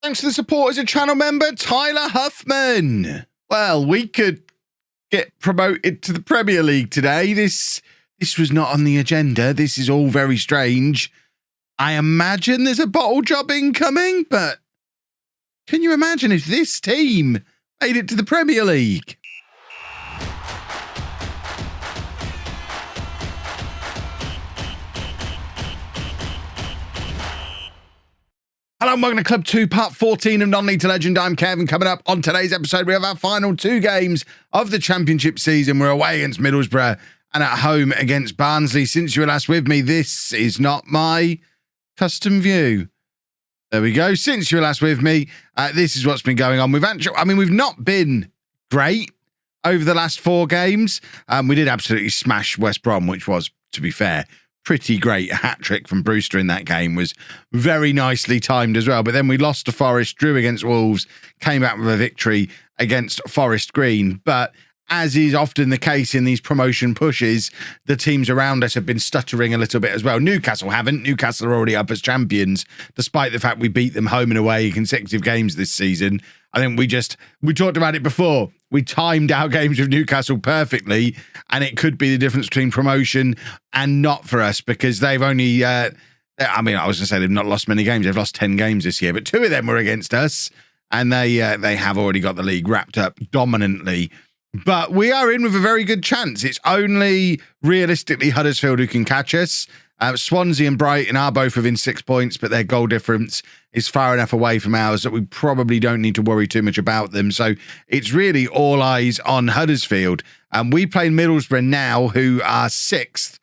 Thanks to the support as a channel member, Tyler Huffman. Well, we could get promoted to the Premier League today. This was not on the agenda. This is all very strange. I imagine there's a bottle job incoming, but can you imagine if this team made it to the Premier League? Hello and welcome to Club 2, Part 14 of Non-League to Legend. I'm Kevin. Coming up on today's episode, we have our final two games of the Championship season. We're away against Middlesbrough and at home against Barnsley. Since you were last with me, this is not my custom view. There we go. Since you were last with me, this is what's been going on. We've not been great over the last four games. We did absolutely smash West Brom, which was, to be fair, pretty great. A hat-trick from Brewster in that game was very nicely timed as well. But then we lost to Forest, drew against Wolves, came back with a victory against Forest Green. But as is often the case in these promotion pushes, the teams around us have been stuttering a little bit as well. Newcastle haven't. Newcastle are already up as champions, despite the fact we beat them home and away in consecutive games this season. I think we talked about it before. We timed our games with Newcastle perfectly, and it could be the difference between promotion and not for us, because they've only, I was going to say they've not lost many games. They've lost 10 games this year, but two of them were against us, and they have already got the league wrapped up dominantly. But we are in with a very good chance. It's only realistically Huddersfield who can catch us. Swansea and Brighton are both within 6 points, but their goal difference is far enough away from ours that we probably don't need to worry too much about them. So it's really all eyes on Huddersfield. We play Middlesbrough now, who are sixth,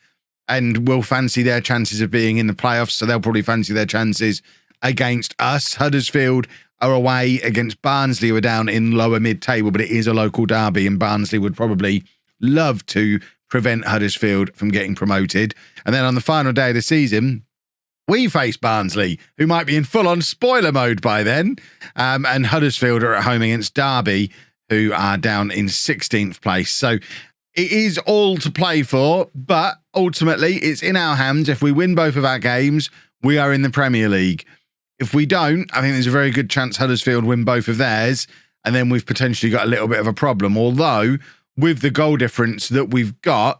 and will fancy their chances of being in the playoffs. So they'll probably fancy their chances against us. Huddersfield are away against Barnsley, who are down in lower mid-table, but it is a local derby, and Barnsley would probably love to prevent Huddersfield from getting promoted. And then on the final day of the season, we face Barnsley, who might be in full-on spoiler mode by then. And Huddersfield are at home against Derby, who are down in 16th place. So it is all to play for, but ultimately it's in our hands. If we win both of our games, we are in the Premier League. If we don't, I think there's a very good chance Huddersfield win both of theirs, and then we've potentially got a little bit of a problem. Although, with the goal difference that we've got,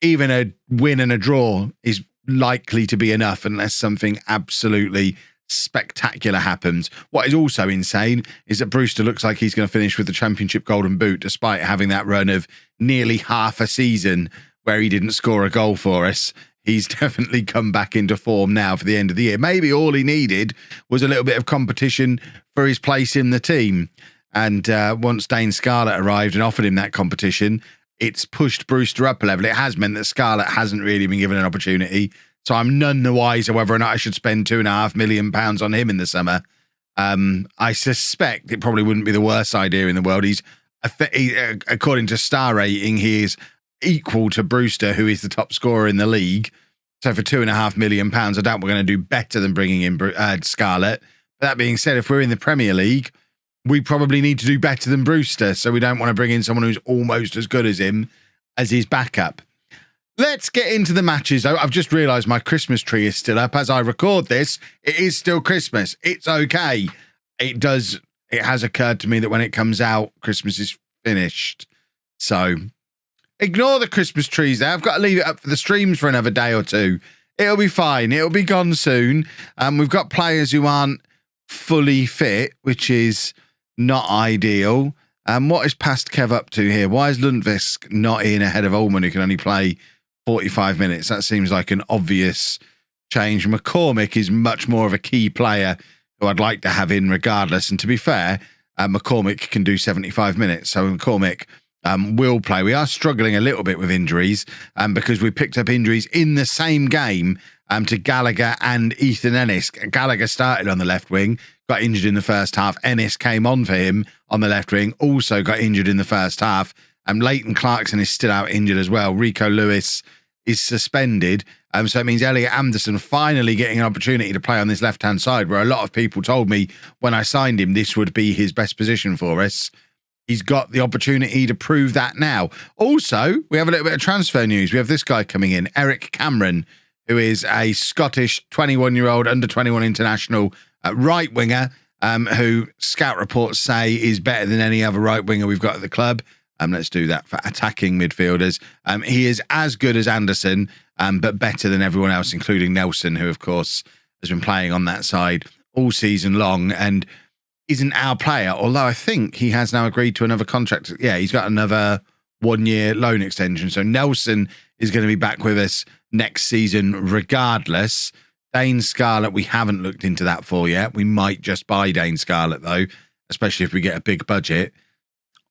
even a win and a draw is likely to be enough unless something absolutely spectacular happens. What is also insane is that Brewster looks like he's going to finish with the Championship Golden Boot, despite having that run of nearly half a season where he didn't score a goal for us. He's definitely come back into form now for the end of the year. Maybe all he needed was a little bit of competition for his place in the team. And once Dane Scarlett arrived and offered him that competition, it's pushed Brewster up a level. It has meant that Scarlett hasn't really been given an opportunity. So I'm none the wiser whether or not I should spend £2.5 million on him in the summer. I suspect it probably wouldn't be the worst idea in the world. He, according to star rating, he is equal to Brewster, who is the top scorer in the league. So for £2.5 million, I doubt we're going to do better than bringing in Scarlett. That being said, if we're in the Premier League, we probably need to do better than Brewster. So we don't want to bring in someone who's almost as good as him as his backup. Let's get into the matches. I've just realised my Christmas tree is still up. As I record this, it is still Christmas. It's okay. It has occurred to me that when it comes out, Christmas is finished. So ignore the Christmas trees there. I've got to leave it up for the streams for another day or two. It'll be fine. It'll be gone soon. We've got players who aren't fully fit, which is not ideal. What is Past Kev up to here? Why is Lundqvist not in ahead of Ullman, who can only play 45 minutes? That seems like an obvious change. McCormick is much more of a key player who I'd like to have in regardless. And to be fair, McCormick can do 75 minutes. So McCormick will play. We are struggling a little bit with injuries because we picked up injuries in the same game to Gallagher and Ethan Ennis. Gallagher started on the left wing, got injured in the first half. Ennis came on for him on the left wing, also got injured in the first half. Leighton Clarkson is still out injured as well. Rico Lewis is suspended. So it means Elliot Anderson finally getting an opportunity to play on this left-hand side, where a lot of people told me when I signed him this would be his best position for us. He's got the opportunity to prove that now. Also, we have a little bit of transfer news. We have this guy coming in, Eric Cameron, who is a Scottish 21-year-old under-21 international right winger. who scout reports say is better than any other right winger we've got at the club. Let's do that for attacking midfielders. He is as good as Anderson, but better than everyone else, including Nelson, who, of course, has been playing on that side all season long and isn't our player, although I think he has now agreed to another contract. Yeah, he's got another 1-year loan extension. So Nelson is going to be back with us next season regardless. Dane Scarlett, we haven't looked into that for yet. We might just buy Dane Scarlett, though, especially if we get a big budget.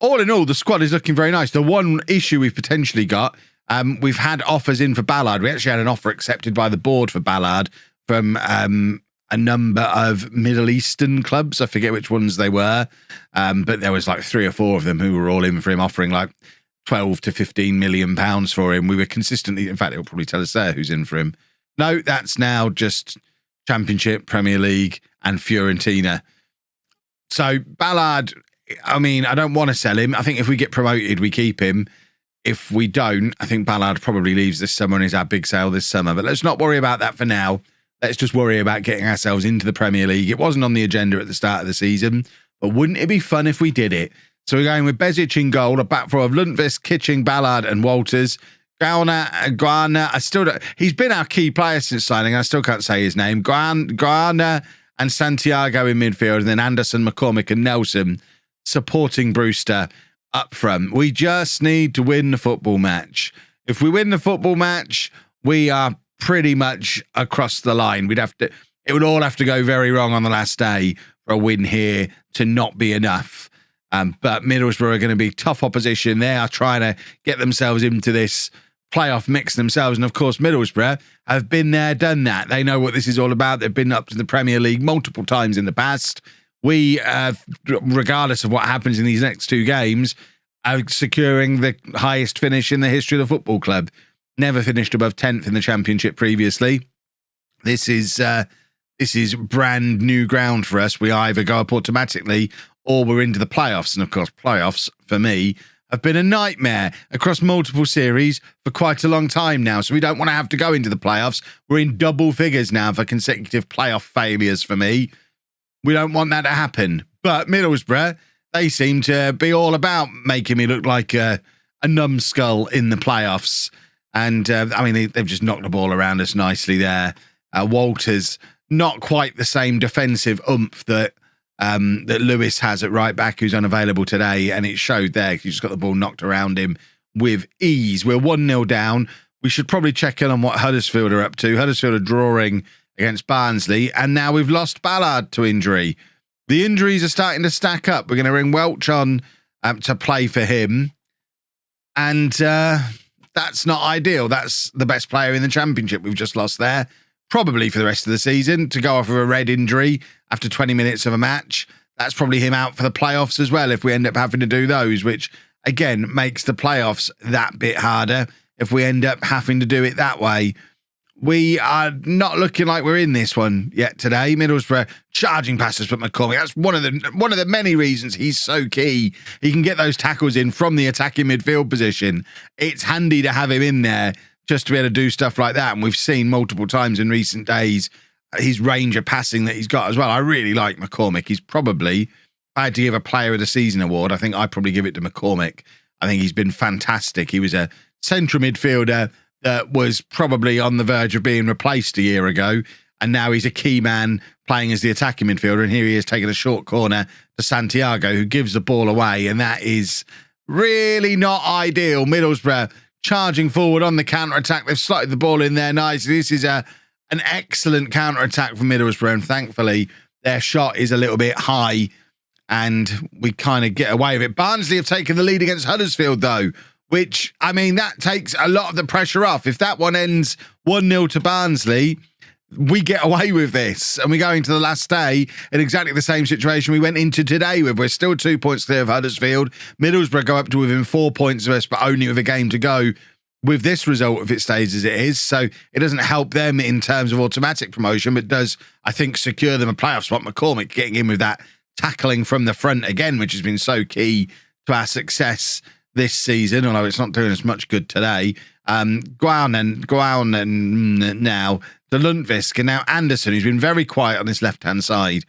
All in all, the squad is looking very nice. The one issue we've potentially got, we've had offers in for Ballard. We actually had an offer accepted by the board for Ballard from a number of Middle Eastern clubs. I forget which ones they were, but there was like 3 or 4 of them who were all in for him, offering like 12 to 15 million pounds for him. We were consistently, in fact, it'll probably tell us there who's in for him. No, that's now just Championship, Premier League, and Fiorentina. So Ballard, I mean, I don't want to sell him. I think if we get promoted, we keep him. If we don't, I think Ballard probably leaves this summer and is our big sale this summer. But let's not worry about that for now. Let's just worry about getting ourselves into the Premier League. It wasn't on the agenda at the start of the season, but wouldn't it be fun if we did it? So we're going with Bezic in goal, a back four of Lundqvist, Kitching, Ballard, and Walters. Guarna, I still don't, he's been our key player since signing. I still can't say his name. Guarna and Santiago in midfield, and then Anderson, McCormick, and Nelson supporting Brewster up front. We just need to win the football match. If we win the football match, we are pretty much across the line. It would all have to go very wrong on the last day for a win here to not be enough. But Middlesbrough are going to be tough opposition. They are trying to get themselves into this playoff mix themselves. And of course, Middlesbrough have been there, done that. They know what this is all about. They've been up to the Premier League multiple times in the past. We, regardless of what happens in these next 2 games, are securing the highest finish in the history of the football club. Never finished above 10th in the Championship previously. This is brand new ground for us. We either go up automatically or we're into the playoffs. And of course, playoffs, for me, have been a nightmare across multiple series for quite a long time now. So we don't want to have to go into the playoffs. We're in double figures now for consecutive playoff failures for me. We don't want that to happen. But Middlesbrough, they seem to be all about making me look like a numbskull in the playoffs. And, I mean, they've just knocked the ball around us nicely there. Walters, not quite the same defensive oomph that Lewis has at right back, who's unavailable today. And it showed there. He just got the ball knocked around him with ease. We're 1-0 down. We should probably check in on what Huddersfield are up to. Huddersfield are drawing against Barnsley. And now we've lost Ballard to injury. The injuries are starting to stack up. We're going to bring Welch on to play for him. And that's not ideal. That's the best player in the Championship we've just lost there. Probably for the rest of the season, to go off with a red injury after 20 minutes of a match. That's probably him out for the playoffs as well if we end up having to do those, which, again, makes the playoffs that bit harder if we end up having to do it that way. We are not looking like we're in this one yet today. Middlesbrough charging passes from McCormick. That's one of the many reasons he's so key. He can get those tackles in from the attacking midfield position. It's handy to have him in there just to be able to do stuff like that. And we've seen multiple times in recent days his range of passing that he's got as well. I really like McCormick. He's probably, if I had to give a Player of the Season award, I think I'd probably give it to McCormick. I think he's been fantastic. He was a central midfielder that was probably on the verge of being replaced a year ago. And now he's a key man playing as the attacking midfielder. And here he is taking a short corner to Santiago, who gives the ball away. And that is really not ideal. Middlesbrough charging forward on the counter-attack. They've slotted the ball in there nicely. This is an excellent counter-attack from Middlesbrough. And thankfully, their shot is a little bit high. And we kind of get away with it. Barnsley have taken the lead against Huddersfield, though, which, I mean, that takes a lot of the pressure off. If that one ends 1-0 to Barnsley, we get away with this. And we go into the last day in exactly the same situation we went into today with. We're still 2 points clear of Huddersfield. Middlesbrough go up to within 4 points of us, but only with a game to go with this result if it stays as it is. So it doesn't help them in terms of automatic promotion, but does, I think, secure them a playoff spot. McCormick getting in with that tackling from the front again, which has been so key to our success this season, although it's not doing us much good today. Guaunen now to Lundqvist, and now Anderson, who's been very quiet on this left-hand side.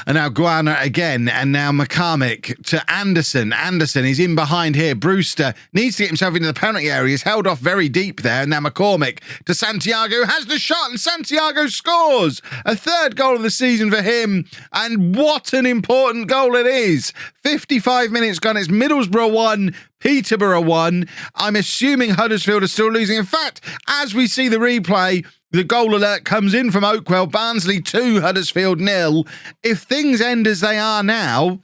And now Guana again, and now McCormick to Anderson. Anderson is in behind here. Brewster needs to get himself into the penalty area. He's held off very deep there. And now McCormick to Santiago, has the shot, and Santiago scores. A third goal of the season for him. And what an important goal it is. 55 minutes gone. It's Middlesbrough 1, Peterborough 1. I'm assuming Huddersfield are still losing. In fact, as we see the replay, the goal alert comes in from Oakwell. Barnsley 2, Huddersfield 0. If things end as they are now,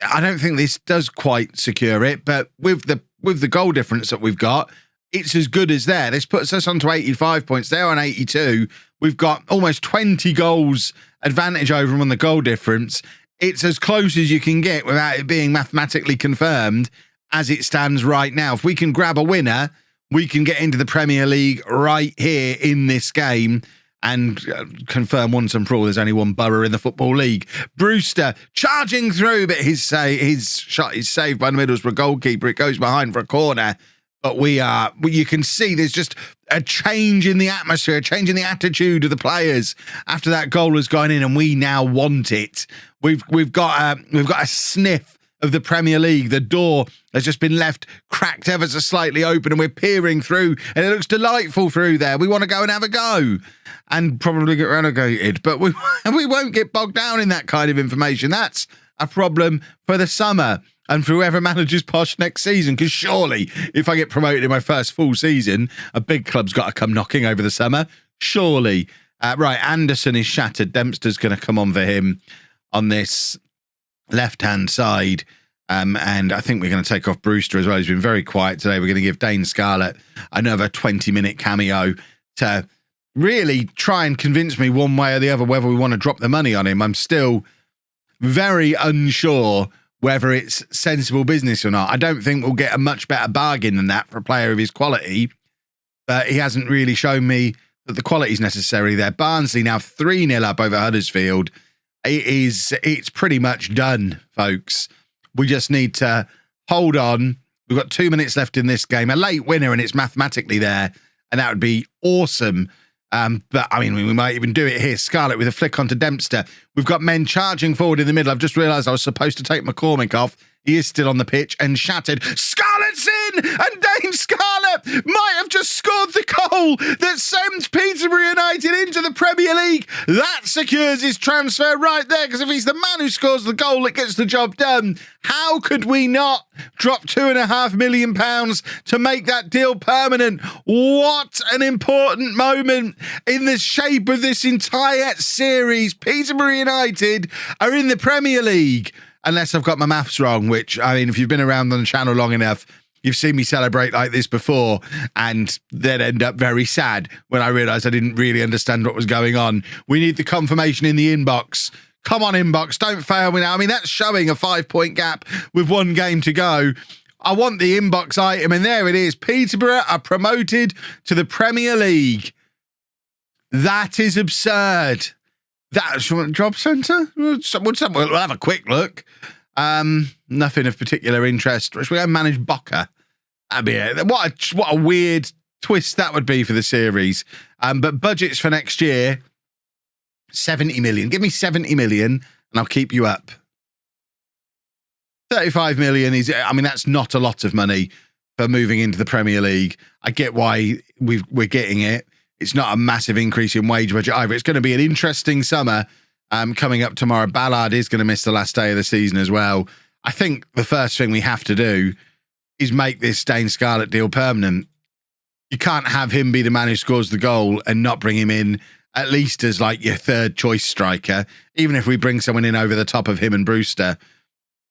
I don't think this does quite secure it. But with the goal difference that we've got, it's as good as there. This puts us on to 85 points. They're on 82. We've got almost 20 goals advantage over them on the goal difference. It's as close as you can get without it being mathematically confirmed as it stands right now. If we can grab a winner, we can get into the Premier League right here in this game and confirm once and for all there's only one borough in the Football League. Brewster charging through, but his shot is saved by the Middlesbrough goalkeeper. It goes behind for a corner. But you can see there's just a change in the atmosphere, a change in the attitude of the players after that goal has gone in, and we now want it. We've got a sniff of the Premier League. The door has just been left cracked ever so slightly open, and we're peering through, and it looks delightful through there. We want to go and have a go and probably get relegated, but we won't get bogged down in that kind of information. That's a problem for the summer and for whoever manages Posh next season, because surely if I get promoted in my first full season, a big club's got to come knocking over the summer. Surely. Right, Anderson is shattered. Dempster's going to come on for him on this left-hand side. And I think we're going to take off Brewster as well. He's been very quiet today. We're going to give Dane Scarlett another 20-minute cameo to really try and convince me one way or the other whether we want to drop the money on him. I'm still very unsure whether it's sensible business or not. I don't think we'll get a much better bargain than that for a player of his quality, but he hasn't really shown me that the quality is necessary there. Barnsley now 3-0 up over Huddersfield. It's pretty much done, folks. We just need to hold on. We've got 2 minutes left in this game. A late winner, and it's mathematically there, and that would be awesome. But, I mean, we might even do it here. Scarlett with a flick onto Dempster. We've got men charging forward in the middle. I've just realised I was supposed to take McCormick off. He is still on the pitch and shattered. Scarlett's in! And Dane Scarlett might have just scored the goal that sends Peterborough United into the Premier League. That secures his transfer right there, because if he's the man who scores the goal that gets the job done, how could we not drop £2.5 million to make that deal permanent? What an important moment in the shape of this entire series. Peterborough United are in the Premier League. Unless I've got my maths wrong, which, I mean, if you've been around on the channel long enough, you've seen me celebrate like this before and then end up very sad when I realised I didn't really understand what was going on. We need the confirmation in the inbox. Come on, inbox, don't fail me now. I mean, that's showing a 5-point gap with one game to go. I want the inbox item, and there it is. Peterborough are promoted to the Premier League. That is absurd. That's from Job Centre? We'll have a quick look. Nothing of particular interest. Should we go and manage Boca? That'd be it. What a weird twist that would be for the series. But budgets for next year, 70 million. Give me 70 million and I'll keep you up. 35 million is, I mean, that's not a lot of money for moving into the Premier League. I get why we're getting it. It's not a massive increase in wage budget either. It's going to be an interesting summer coming up tomorrow. Ballard is going to miss the last day of the season as well. I think the first thing we have to do is make this Dane Scarlett deal permanent. You can't have him be the man who scores the goal and not bring him in at least as like your third choice striker. Even if we bring someone in over the top of him and Brewster,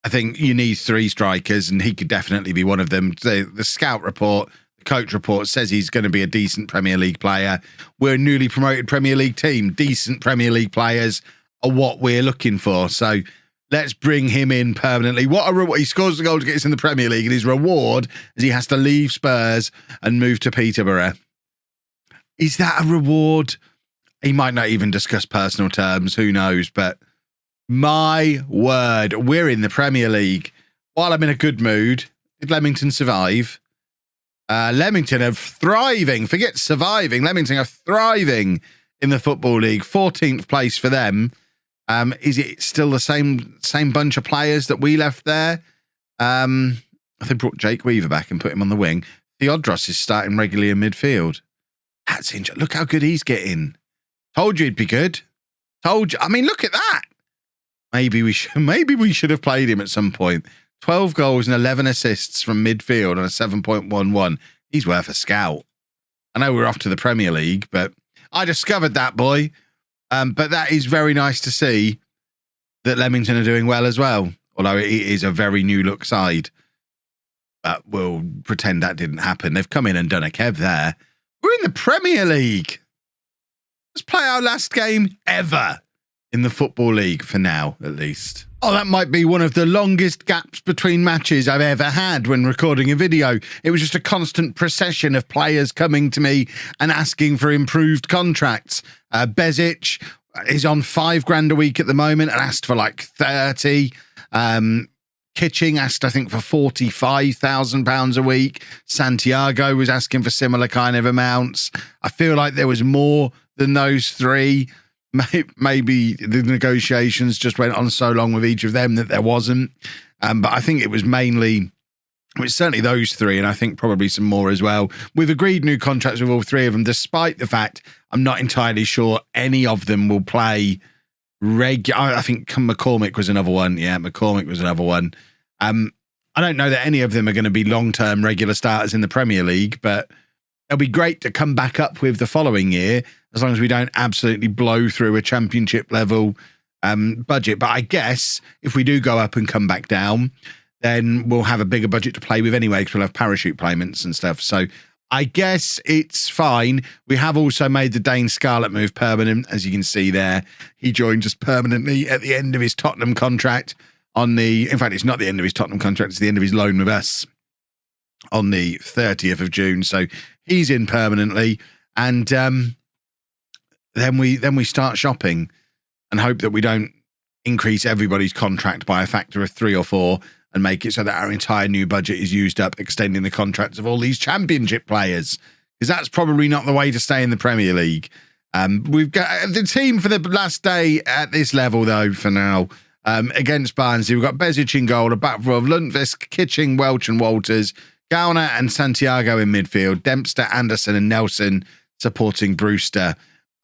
I think you need 3 strikers, and he could definitely be one of them. The scout report, the coach report says he's going to be a decent Premier League player. We're a newly promoted Premier League team. Decent Premier League players are what we're looking for. So let's bring him in permanently. He scores the goal to get us in the Premier League, and his reward is he has to leave Spurs and move to Peterborough. Is that a reward? He might not even discuss personal terms. Who knows? But my word, we're in the Premier League. While I'm in a good mood, did Leamington survive? Leamington are thriving. Forget surviving. Leamington are thriving in the Football League. 14th place for them. Is it still the same bunch of players that we left there? They brought Jake Weaver back and put him on the wing. Theodros is starting regularly in midfield. That's interesting. Look how good he's getting. Told you he'd be good. Told you. I mean, look at that. Maybe we should have played him at some point. 12 goals and 11 assists from midfield on a 7.11. He's worth a scout. I know we're off to the Premier League, but I discovered that boy. But that is very nice to see that Leamington are doing well as well. Although it is a very new look side. But we'll pretend that didn't happen. They've come in and done a Kev there. We're in the Premier League. Let's play our last game ever in the Football League for now, at least. Oh, that might be one of the longest gaps between matches I've ever had when recording a video. It was just a constant procession of players coming to me and asking for improved contracts. Bezic is on $5,000 a week at the moment and asked for like 30. Kitching asked, I think, for £45,000 a week. Santiago was asking for similar kind of amounts. I feel like there was more than those three. Maybe the negotiations just went on so long with each of them that there wasn't. But I think it was certainly those three, and I think probably some more as well. We've agreed new contracts with all three of them, despite the fact I'm not entirely sure any of them will play regular. I think McCormick was another one. Yeah, McCormick was another one. I don't know that any of them are going to be long-term regular starters in the Premier League, but it'll be great to come back up with the following year, as long as we don't absolutely blow through a championship level budget. But I guess if we do go up and come back down, then we'll have a bigger budget to play with anyway, because we'll have parachute payments and stuff. So I guess it's fine. We have also made the Dane Scarlett move permanent, as you can see there. He joined us permanently at the end of his Tottenham contract in fact, it's not the end of his Tottenham contract, it's the end of his loan with us on the 30th of June. So he's in permanently. And then we start shopping and hope that we don't increase everybody's contract by a factor of 3 or 4 and make it so that our entire new budget is used up extending the contracts of all these championship players, because that's probably not the way to stay in the Premier League. We've got the team for the last day at this level, though, for now. Against Barnsley, we've got Bezic in goal, a back row of Lundqvist, Kitching, Welch and Walters, Gowner and Santiago in midfield, Dempster, Anderson and Nelson supporting Brewster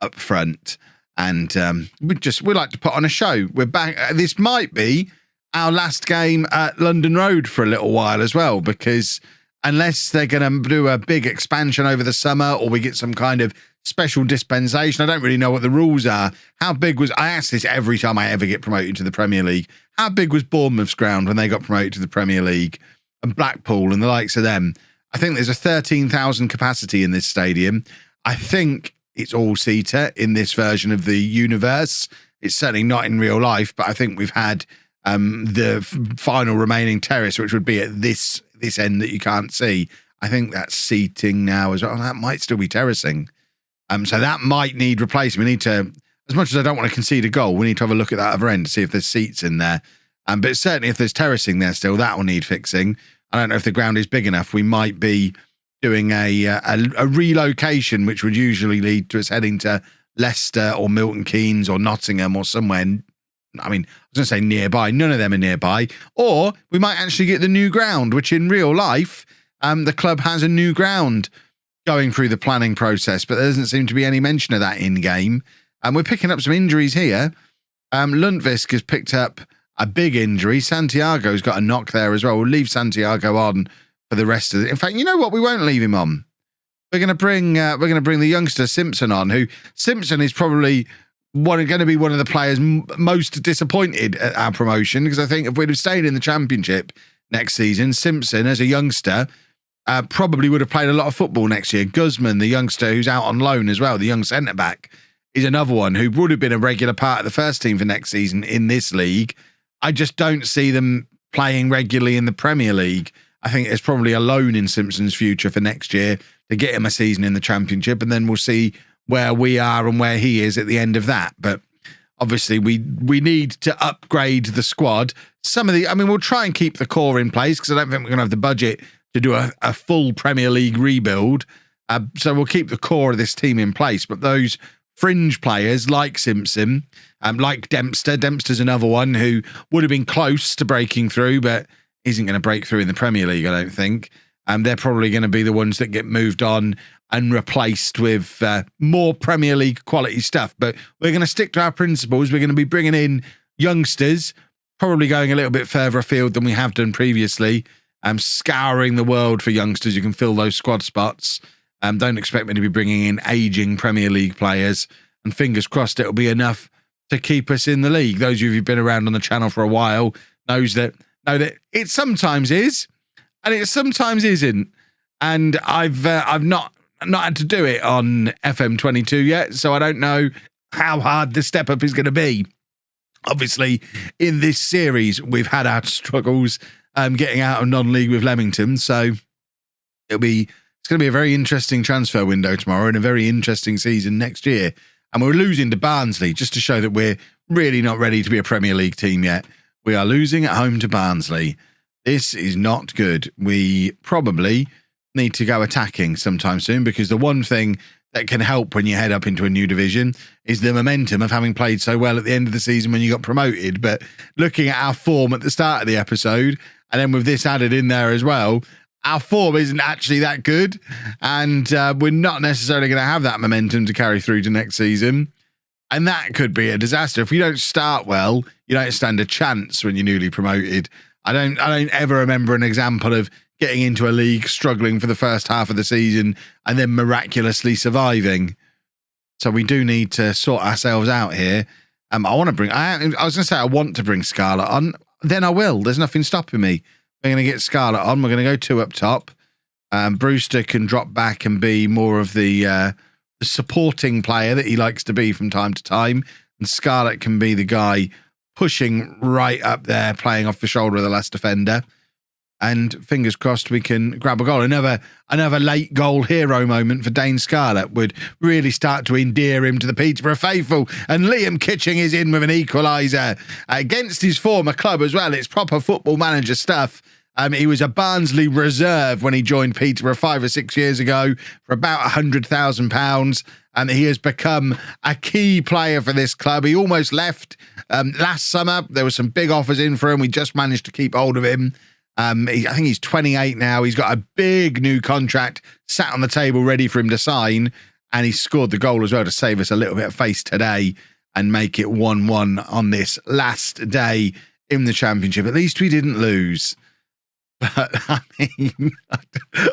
up front. And we like to put on a show. We're back. This might be our last game at London Road for a little while as well, because unless they're going to do a big expansion over the summer or we get some kind of special dispensation, I don't really know what the rules are. I ask this every time I ever get promoted to the Premier League. How big was Bournemouth's ground when they got promoted to the Premier League? And Blackpool and the likes of them. I think there's a 13,000 capacity in this stadium. I think it's all-seater in this version of the universe. It's certainly not in real life, but I think we've had the final remaining terrace, which would be at this end that you can't see. I think that's seating now as well. That might still be terracing. So that might need replacing. We need to, as much as I don't want to concede a goal, we need to have a look at that other end to see if there's seats in there. But certainly if there's terracing there still, that will need fixing. I don't know if the ground is big enough. We might be doing a relocation, which would usually lead to us heading to Leicester or Milton Keynes or Nottingham or somewhere. I mean, I was going to say nearby. None of them are nearby. Or we might actually get the new ground, which in real life, the club has a new ground going through the planning process, but there doesn't seem to be any mention of that in-game. And we're picking up some injuries here. Lundqvist has picked up a big injury. Santiago's got a knock there as well. We'll leave Santiago on for the rest of it. In fact, you know what? We won't leave him on. We're going to bring the youngster Simpson on, who Simpson is probably going to be one of the players most disappointed at our promotion, because I think if we'd have stayed in the Championship next season, Simpson, as a youngster, probably would have played a lot of football next year. Guzman, the youngster who's out on loan as well, the young centre-back, is another one who would have been a regular part of the first team for next season in this league. I just don't see them playing regularly in the Premier League. I think there's probably a loan in Simpson's future for next year to get him a season in the Championship, and then we'll see where we are and where he is at the end of that. But obviously we need to upgrade the squad. We'll try and keep the core in place, because I don't think we're going to have the budget to do a full Premier League rebuild. So we'll keep the core of this team in place. But those fringe players like Simpson, like Dempster. Dempster's another one who would have been close to breaking through, but isn't going to break through in the Premier League, I don't think. They're probably going to be the ones that get moved on and replaced with more Premier League quality stuff. But we're going to stick to our principles. We're going to be bringing in youngsters, probably going a little bit further afield than we have done previously. Scouring the world for youngsters who can fill those squad spots. Don't expect me to be bringing in aging Premier League players. And fingers crossed it'll be enough to keep us in the league. Those of you who've been around on the channel for a while know that it sometimes is, and it sometimes isn't. And I've not had to do it on FM22 yet, so I don't know how hard the step up is going to be. Obviously, in this series, we've had our struggles getting out of non-league with Leamington, so it's going to be a very interesting transfer window tomorrow and a very interesting season next year. And we're losing to Barnsley, just to show that we're really not ready to be a Premier League team yet. We are losing at home to Barnsley. This is not good. We probably need to go attacking sometime soon, because the one thing that can help when you head up into a new division is the momentum of having played so well at the end of the season when you got promoted. But looking at our form at the start of the episode, and then with this added in there as well, our form isn't actually that good, and we're not necessarily going to have that momentum to carry through to next season. And that could be a disaster. If you don't start well, you don't stand a chance when you're newly promoted. I don't ever remember an example of getting into a league, struggling for the first half of the season, and then miraculously surviving. So we do need to sort ourselves out here. I was going to say I want to bring Scarlett on. Then I will. There's nothing stopping me. We're going to get Scarlett on. We're going to go 2 up top. Brewster can drop back and be more of the supporting player that he likes to be from time to time. And Scarlett can be the guy pushing right up there, playing off the shoulder of the last defender. And fingers crossed we can grab a goal. Another late goal hero moment for Dane Scarlett would really start to endear him to the Peterborough faithful. And Liam Kitching is in with an equaliser against his former club as well. It's proper Football Manager stuff. He was a Barnsley reserve when he joined Peterborough 5 or 6 years ago for about £100,000. And he has become a key player for this club. He almost left last summer. There were some big offers in for him. We just managed to keep hold of him. I think he's 28 now. He's got a big new contract sat on the table ready for him to sign. And he scored the goal as well to save us a little bit of face today and make it 1-1 on this last day in the Championship. At least we didn't lose. But I mean,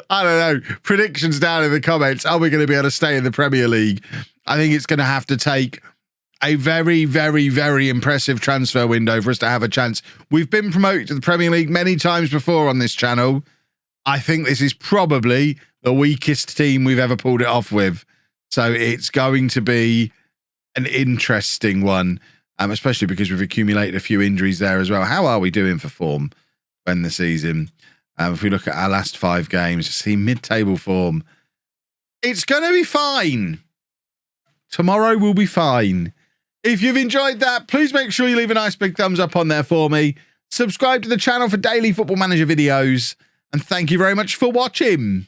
I don't know. Predictions down in the comments. Are we going to be able to stay in the Premier League? I think it's going to have to take a very, very, very impressive transfer window for us to have a chance. We've been promoted to the Premier League many times before on this channel. I think this is probably the weakest team we've ever pulled it off with. So it's going to be an interesting one, especially because we've accumulated a few injuries there as well. How are we doing for form when the season? If we look at our last 5 games, see mid-table form. It's going to be fine. Tomorrow will be fine. If you've enjoyed that, please make sure you leave a nice big thumbs up on there for me. Subscribe to the channel for daily Football Manager videos. And thank you very much for watching.